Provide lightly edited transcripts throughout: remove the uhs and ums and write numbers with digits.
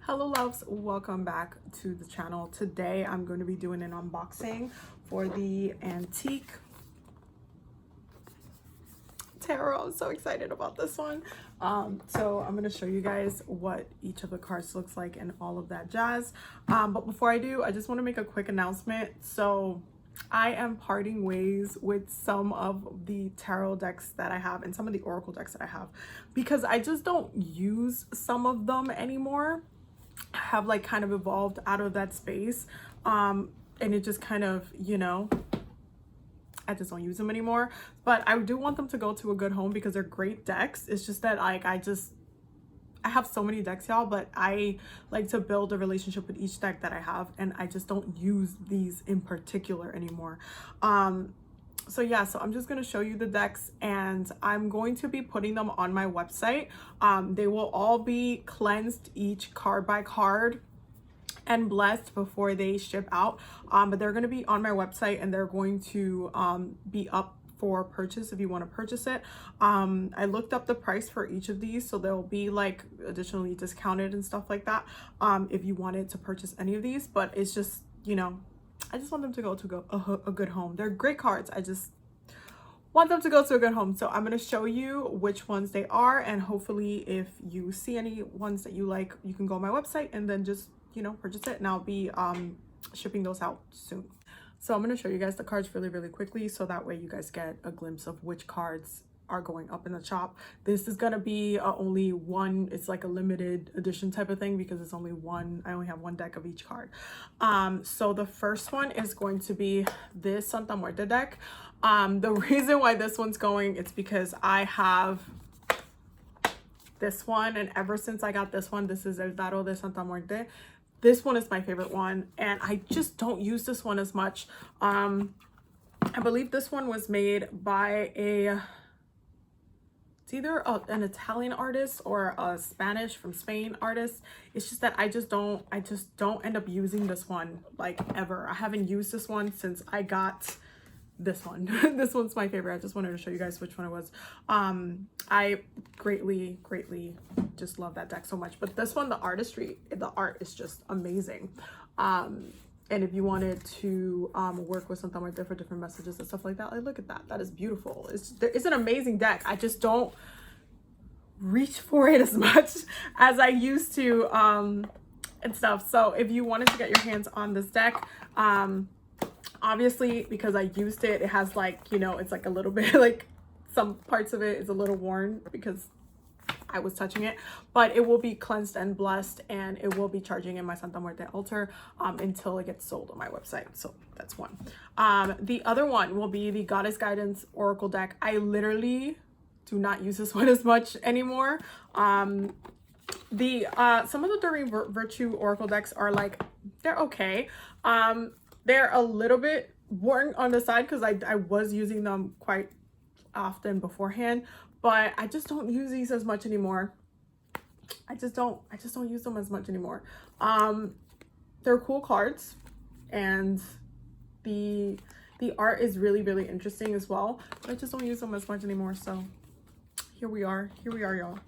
Hello loves, welcome back to the channel. Today I'm going to be doing an unboxing for the Antique Tarot. I'm so excited about this one. So I'm going to show you guys what each of the cards looks like and all of that jazz. But before I do, I just want to make a quick announcement. So I am parting ways with some of the tarot decks that I have and some of the oracle decks that I have because I just don't use some of them anymore. I have like kind of evolved out of that space, and it just kind of, you know, I just don't use them anymore. But I do want them to go to a good home because they're great decks. It's just that like I have so many decks, y'all, but I like to build a relationship with each deck that I have, and I just don't use these in particular anymore. So yeah, so I'm just going to show you the decks, and I'm going to be putting them on my website. They will all be cleansed, each card by card, and blessed before they ship out. But they're going to be on my website, and they're going to be up for purchase if you want to purchase it. I looked up the price for each of these, so they'll be like additionally discounted and stuff like that if you wanted to purchase any of these. But it's just, you know, I just want them to go to a good home. They're great cards. I just want them to go to a good home. So I'm going to show you which ones they are, and hopefully if you see any ones that you like, you can go on my website and then just, you know, purchase it, and I'll be shipping those out soon. So I'm going to show you guys the cards really quickly so that way you guys get a glimpse of which cards are going up in the shop. This is going to be only one, it's like a limited edition type of thing because it's only one, I only have one deck of each card. So the first one is going to be this Santa Muerte deck. The reason why this one's going, it's because I have this one, and ever since I got this one, this is El Tarot de Santa Muerte. This one is my favorite one, and I just don't use this one as much. I believe this one was made by it's either an Italian artist or a Spanish from Spain artist. It's just that I just don't end up using this one like ever. I haven't used this one since I got this one. This one's my favorite. I just wanted to show you guys which one it was. I greatly just love that deck so much. But this one, the artistry, the art is just amazing. And if you wanted to work with something like that for different messages and stuff like that, like, look at that. That is beautiful. It's an amazing deck. I just don't reach for it as much as I used to and stuff. So if you wanted to get your hands on this deck, obviously because I used it, it has like, you know, it's like a little bit like some parts of it is a little worn because I was touching it, but it will be cleansed and blessed, and it will be charging in my Santa Muerte altar until it gets sold on my website. So that's one. The other one will be the Goddess Guidance Oracle deck. I literally do not use this one as much anymore. Some of the Doreen Virtue Oracle decks are like, they're okay. They're a little bit worn on the side because I was using them quite often beforehand, but I just don't use these as much anymore. I just don't use them as much anymore. They're cool cards, and the art is really interesting as well, but I just don't use them as much anymore. So here we are, y'all.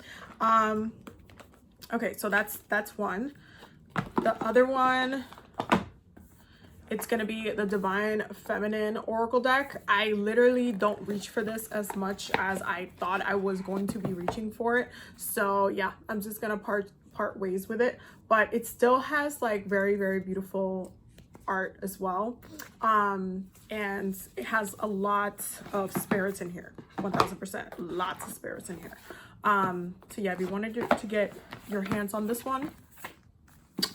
Okay, so that's one. The other one, it's going to be the Divine Feminine Oracle deck. I literally don't reach for this as much as I thought I was going to be reaching for it. So yeah, I'm just going to part ways with it. But it still has like very beautiful art as well. And it has a lot of spirits in here. 1000%. Lots of spirits in here. So yeah, if you wanted to get your hands on this one,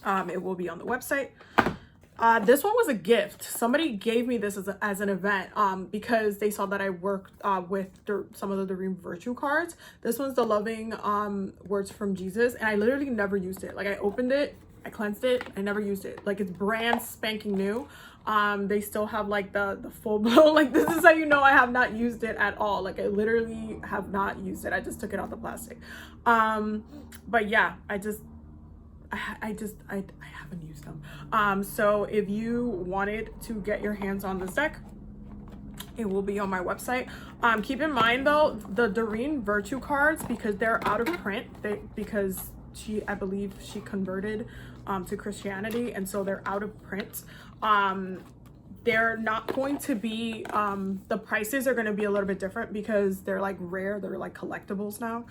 it will be on the website. This one was a gift. Somebody gave me this as an event because they saw that I worked with some of the Doreen Virtue cards. This one's the Loving Words from Jesus, and I literally never used it. Like, I opened it, I cleansed it, I never used it. Like, it's brand spanking new. They still have like the full blown, like, this is how you know I have not used it at all. Like, I literally have not used it. I just took it out the plastic. But yeah, I haven't used them. So if you wanted to get your hands on this deck, it will be on my website. Keep in mind though, the Doreen Virtue cards, because they're out of print, because I believe she converted to Christianity, and so they're out of print. They're not going to be, the prices are going to be a little bit different because they're like rare, they're like collectibles now.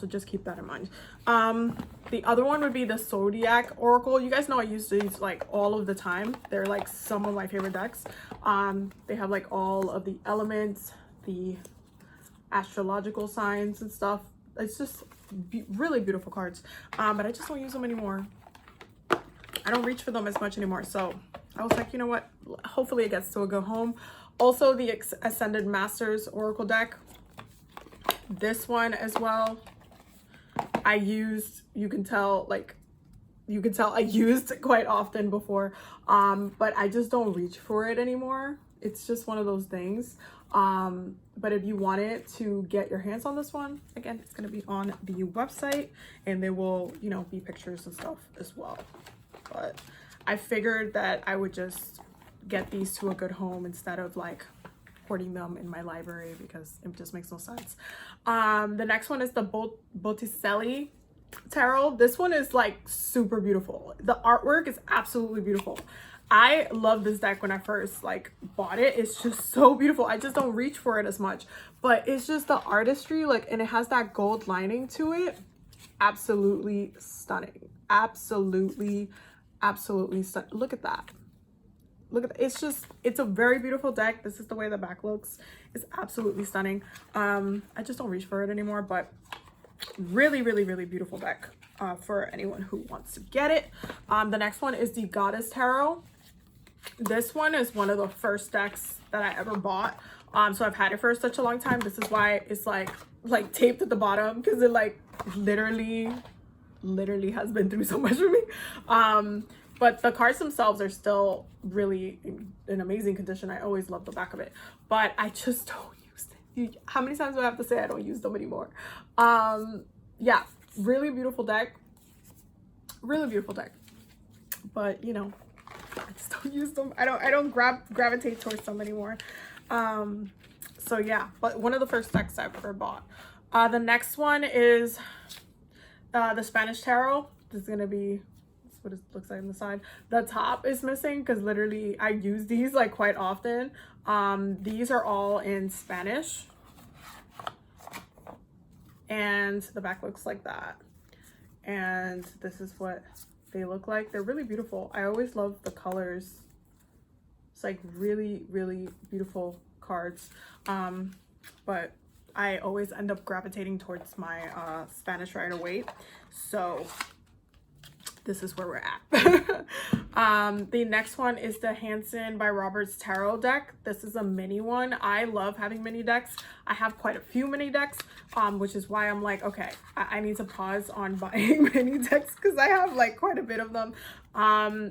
So just keep that in mind. The other one would be the Zodiac Oracle. You guys know I use these like all of the time. They're like some of my favorite decks. They have like all of the elements, the astrological signs and stuff. It's just really beautiful cards. But I just don't use them anymore. I don't reach for them as much anymore. So I was like, you know what? Hopefully it gets to a go home. Also, the Ascended Masters Oracle deck. This one as well. I used, you can tell I used it quite often before. But I just don't reach for it anymore. It's just one of those things. But if you wanted to get your hands on this one, again, it's going to be on the website, and there will, you know, be pictures and stuff as well. But I figured that I would just get these to a good home instead of like hoarding them in my library, because it just makes no sense. The next one is the Baltiselli Tarot. This one is like super beautiful. The artwork is absolutely beautiful. I love this deck. When I first like bought it, it's just so beautiful. I just don't reach for it as much, but it's just the artistry, like, and it has that gold lining to it. Absolutely stunning. Absolutely stunning. Look at that. Look at that. It's a very beautiful deck. This is the way the back looks. It's absolutely stunning. I just don't reach for it anymore, but really beautiful deck for anyone who wants to get it. The next one is the Goddess Tarot. This one is one of the first decks that I ever bought. So I've had it for such a long time. This is why it's like taped at the bottom, because it like literally has been through so much for me. But the cards themselves are still really in amazing condition. I always love the back of it, but I just don't use it. How many times do I have to say I don't use them anymore? Yeah, really beautiful deck. Really beautiful deck. But you know, I just don't use them. I don't gravitate towards them anymore. So yeah, but one of the first decks I've ever bought. The next one is the Spanish Tarot. This is gonna be what it looks like on the side. The top is missing because literally I use these like quite often. These are all in Spanish, and the back looks like that, and this is what they look like. They're really beautiful. I always love the colors. It's like really beautiful cards. But I always end up gravitating towards my Spanish Rider-Waite, so this is where we're at. The next one is the Hanson by Roberts Tarot deck. This is a mini one. I love having mini decks. I have quite a few mini decks, which is why I'm like, okay, I need to pause on buying mini decks because I have like quite a bit of them.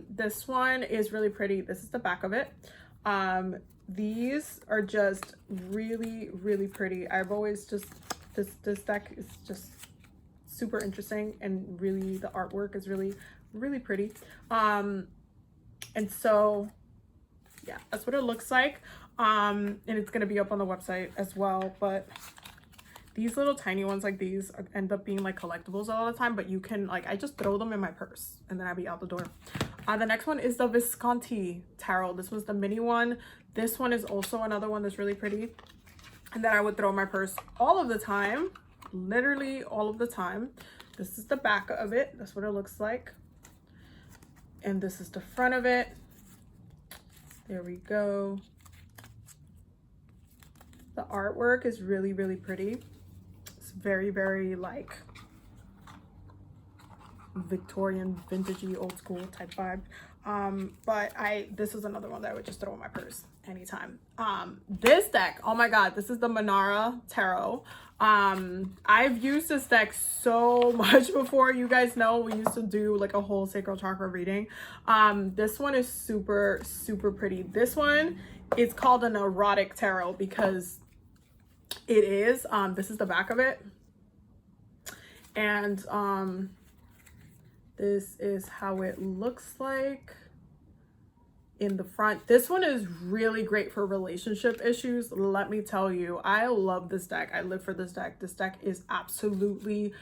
This one is really pretty. This is the back of it. These are just really pretty. I've always just, this deck is just super interesting, and really the artwork is really pretty. And so yeah, that's what it looks like. And it's gonna be up on the website as well. But these little tiny ones like these end up being like collectibles a lot of the time, but you can like, I just throw them in my purse and then I'll be out the door. The next one is the Visconti Tarot. This was the mini one. This one is also another one that's really pretty, and that I would throw in my purse all of the time, literally all of the time. This is the back of it. That's what it looks like. And this is the front of it. There we go. The artwork is really pretty. It's very like Victorian, vintagey, old school type vibe. But this is another one that I would just throw in my purse anytime. This deck, oh my god, this is the Manara Tarot. I've used this deck so much before. You guys know we used to do like a whole sacral chakra reading. This one is super pretty. This one is called an erotic tarot because it is. This is the back of it, and this is how it looks like in the front. This one is really great for relationship issues. Let me tell you, I love this deck. I live for this deck. This deck is absolutely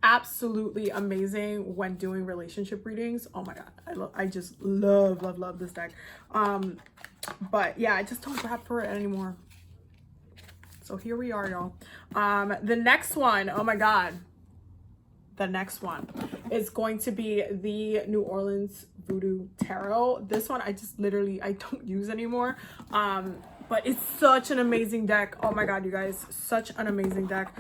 absolutely amazing when doing relationship readings. Oh my god, I just love this deck. But yeah, I just don't grab for it anymore. So here we are, y'all. The next one, oh my god, the next one is going to be the New Orleans Voodoo Tarot. This one I just literally I don't use anymore, but it's such an amazing deck. Oh my god, you guys, such an amazing deck.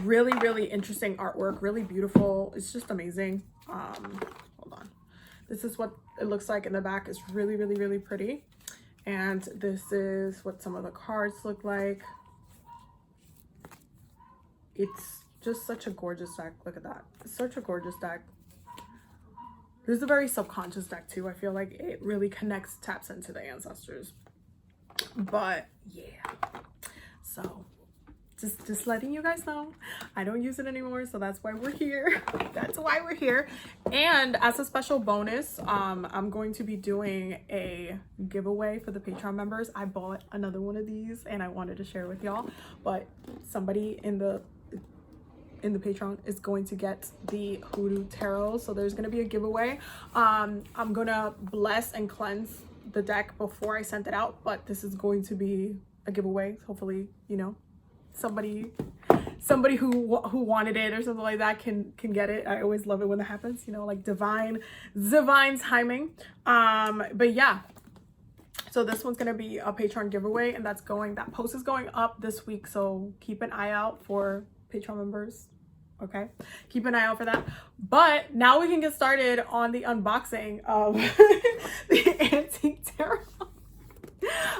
Really interesting artwork, really beautiful. It's just amazing. Hold on, this is what it looks like in the back. It's really pretty. And this is what some of the cards look like. It's just such a gorgeous deck. Look at that. It's such a gorgeous deck. This is a very subconscious deck too. I feel like it really taps into the ancestors. But yeah, so just letting you guys know, I don't use it anymore, so that's why we're here. That's why we're here. And as a special bonus, I'm going to be doing a giveaway for the Patreon members. I bought another one of these and I wanted to share with y'all, but somebody in the Patreon is going to get the Voodoo Tarot, so there's going to be a giveaway. I'm gonna bless and cleanse the deck before I send it out, but this is going to be a giveaway. Hopefully, you know, somebody who wanted it or something like that can get it. I always love it when that happens, you know, like divine timing. But yeah, so this one's gonna be a Patreon giveaway, and that post is going up this week, so keep an eye out for Patreon members. Okay, keep an eye out for that. But now we can get started on the unboxing of the antique tarot.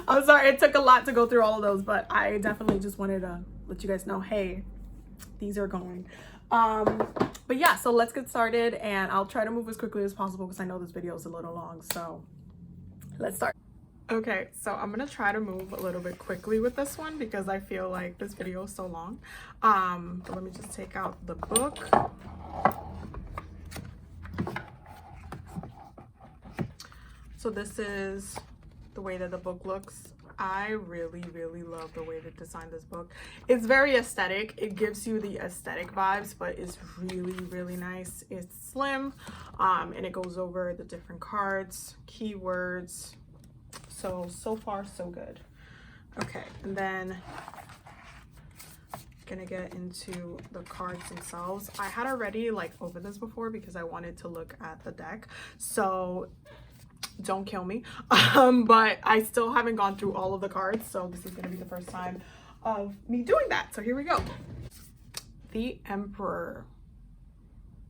I'm sorry, it took a lot to go through all of those, but I definitely just wanted to let you guys know, hey, these are going. But yeah, so let's get started, and I'll try to move as quickly as possible because I know this video is a little long, so let's start. Okay, so I'm gonna try to move a little bit quickly with this one because I feel like this video is so long. But let me just take out the book. So this is the way that the book looks. I really love the way they designed this book. It's very aesthetic. It gives you the aesthetic vibes, but it's really nice. It's slim, and it goes over the different cards, keywords. So far so good. Okay, and then gonna get into the cards themselves. I had already like opened this before because I wanted to look at the deck, so don't kill me. But I still haven't gone through all of the cards, so this is gonna be the first time of me doing that. So here we go. The Emperor.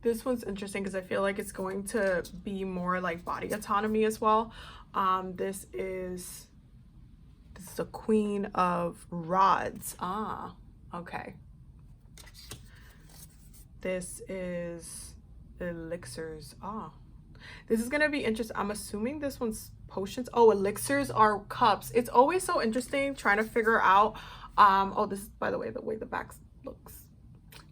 This one's interesting because I feel like it's going to be more like body autonomy as well. This is the Queen of Rods. Ah, okay. This is elixirs. Ah, this is gonna be interesting. I'm assuming this one's potions. Oh, elixirs are cups. It's always so interesting trying to figure out. Oh, this is, by the way the back looks.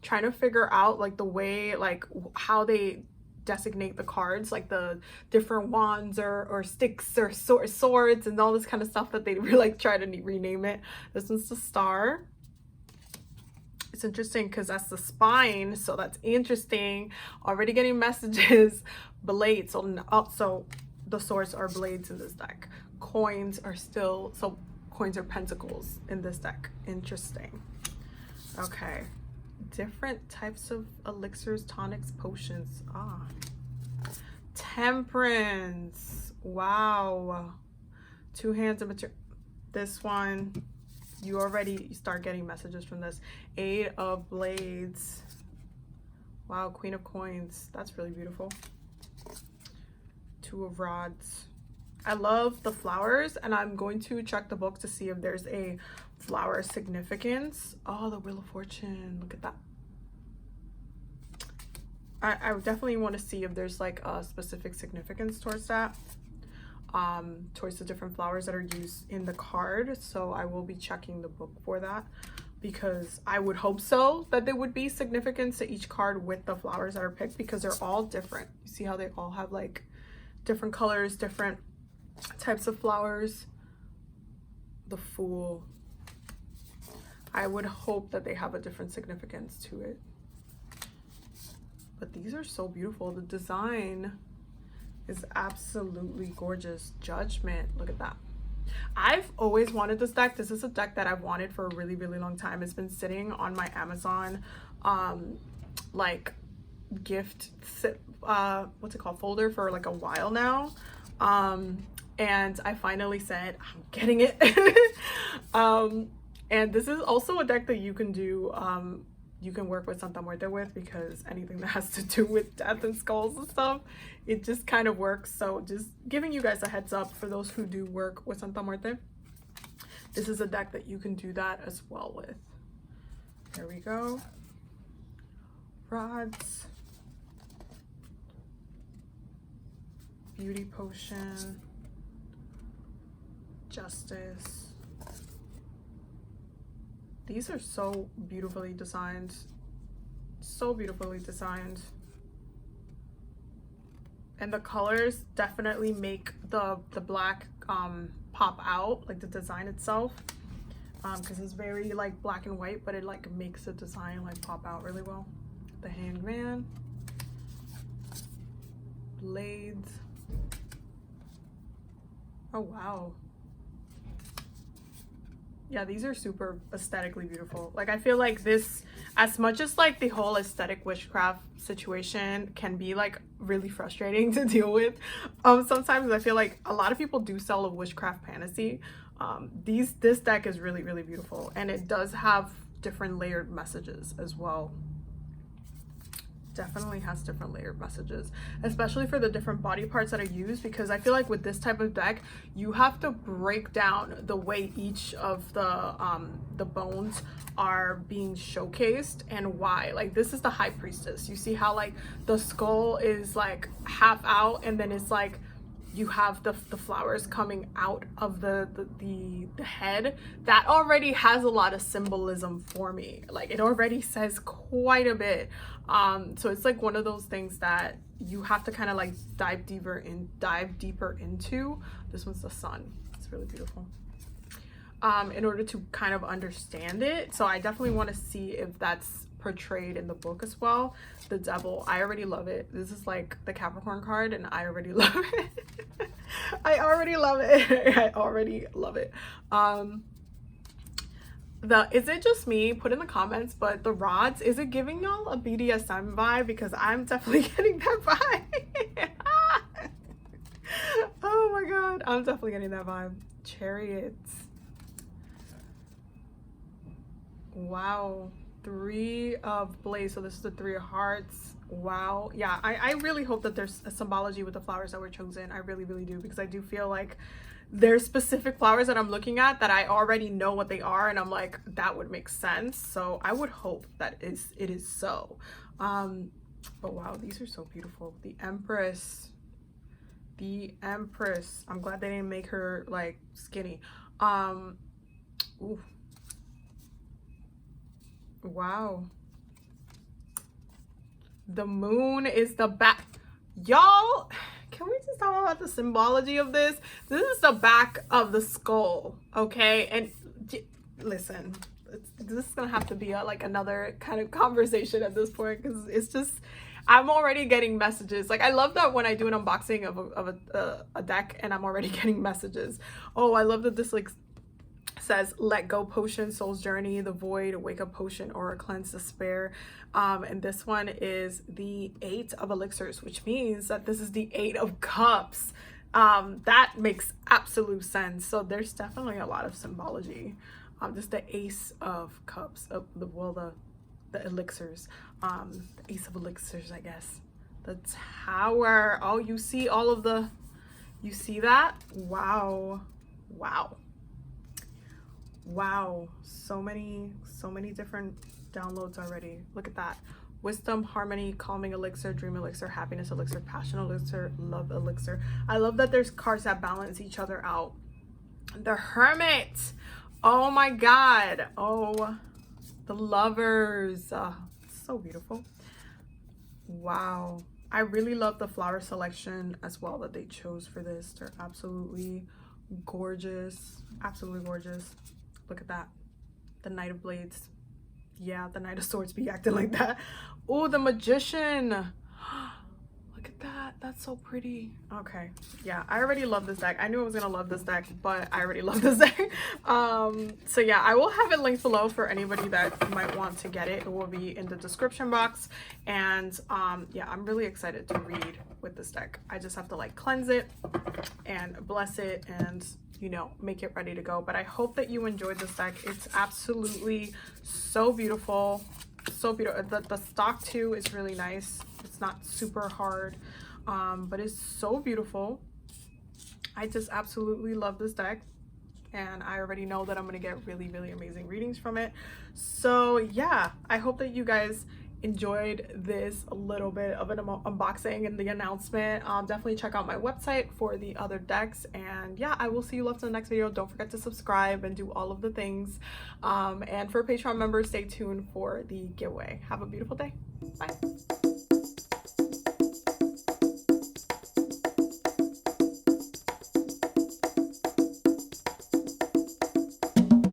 Trying to figure out like the way, like how they designate the cards, like the different wands or sticks or swords and all this kind of stuff that they like try to rename it. This one's the Star. It's interesting because that's the spine, so that's interesting. Already getting messages. Blades, so the swords are blades in this deck. Coins are coins are pentacles in this deck. Interesting. Okay, different types of elixirs, tonics, potions. Ah, Temperance. Wow, two hands of material. This one, you already start getting messages from this. Eight of Blades. Wow, Queen of Coins. That's really beautiful. Two of Rods. I love the flowers, and I'm going to check the book to see if there's a flower significance. Oh, the Wheel of Fortune. Look at that. I definitely want to see if there's like a specific significance towards that, towards the different flowers that are used in the card. So I will be checking the book for that, because I would hope so, that there would be significance to each card with the flowers that are picked, because they're all different. You see how they all have like different colors, different types of flowers. The Fool. I would hope that they have a different significance to it. But these are so beautiful. The design is absolutely gorgeous. Judgment, look at that. I've always wanted this deck. This is a deck that I've wanted for a really, really long time. It's been sitting on my Amazon like gift what's it called, folder for like a while now, and I finally said I'm getting it. And this is also a deck that you can do, you can work with Santa Muerte with, because anything that has to do with death and skulls and stuff, it just kind of works. So just giving you guys a heads up for those who do work with Santa Muerte, this is a deck that you can do that as well with. There we go. Rods, beauty potion, justice. These are so beautifully designed, so beautifully designed. And the colors definitely make the black pop out, like the design itself, because it's very like black and white, but it like makes the design like pop out really well. The Hangman, blades. Oh wow. Yeah, these are super aesthetically beautiful. Like, I feel like this, as much as like the whole aesthetic witchcraft situation can be like really frustrating to deal with, sometimes I feel like a lot of people do sell a witchcraft fantasy. This deck is really, really beautiful, and it does have different layered messages as well. Definitely has different layered messages, especially for the different body parts that are used, because I feel like with this type of deck you have to break down the way each of the bones are being showcased and why. Like, this is the High Priestess. You see how like the skull is like half out, and then it's like you have the flowers coming out of the head. That already has a lot of symbolism for me. Like, it already says quite a bit. So it's like one of those things that you have to kind of like dive deeper into. This one's the sun. It's really beautiful. In order to kind of understand it. So I definitely want to see if that's portrayed in the book as well. The Devil, I already love it. This is like the Capricorn card, and I already love it. I already love it. I already love it. Is it just me? Put in the comments, but the rods, is it giving y'all a BDSM vibe? Because I'm definitely getting that vibe. Oh my god, I'm definitely getting that vibe. Chariots. Wow. 3 of blades. So this is the 3 of hearts. Wow. Yeah, I really hope that there's a symbology with the flowers that were chosen. I really, really do, because I do feel like there's specific flowers that I'm looking at that I already know what they are, and I'm like, that would make sense. So I would hope that it is so. But wow, these are so beautiful. The Empress. The Empress. I'm glad they didn't make her like skinny. Ooh. Wow. The moon is the back. Y'all, can we just talk about the symbology of this? This is the back of the skull, okay? And listen, this is gonna have to be like another kind of conversation at this point, because it's just, I'm already getting messages. Like, I love that when I do an unboxing of a deck and I'm already getting messages. Oh, I love that this like says Let Go Potion, Soul's Journey, The Void, Wake Up Potion, Aura Cleanse, Despair. And this one is the 8 of Elixirs, which means that this is the 8 of Cups. That makes absolute sense. So there's definitely a lot of symbology. Just the Ace of Cups, the Elixirs, the Ace of Elixirs, I guess. The Tower. Oh, you see all of the, you see that? Wow. Wow. Wow, so many different downloads already. Look at that. Wisdom, Harmony, Calming Elixir, Dream Elixir, Happiness Elixir, Passion Elixir, Love Elixir. I love that there's cards that balance each other out. The Hermit. Oh my god. Oh, the Lovers. So beautiful. Wow. I really love the flower selection as well that they chose for this. They're absolutely gorgeous. Absolutely gorgeous. Look at that. The Knight of Blades. yeah, the Knight of Swords be acting like that. Oh, the Magician. Look at that. That's so pretty. Okay. Yeah, I already love this deck. I knew I was gonna love this deck, but I already love this deck. So yeah, I will have it linked below for anybody that might want to get it. It will be in the description box. And yeah, I'm really excited to read with this deck. I just have to like cleanse it and bless it and, you know, make it ready to go. But I hope that you enjoyed this deck. It's absolutely so beautiful. So beautiful. The stock too is really nice. It's not super hard, but it's so beautiful. I just absolutely love this deck, and I already know that I'm gonna get really, really amazing readings from it. So yeah, I hope that you guys enjoyed this little bit of an unboxing and the announcement. Definitely check out my website for the other decks, and yeah, I will see you left in the next video. Don't forget to subscribe and do all of the things, and for Patreon members, stay tuned for the giveaway. Have a beautiful day. Bye.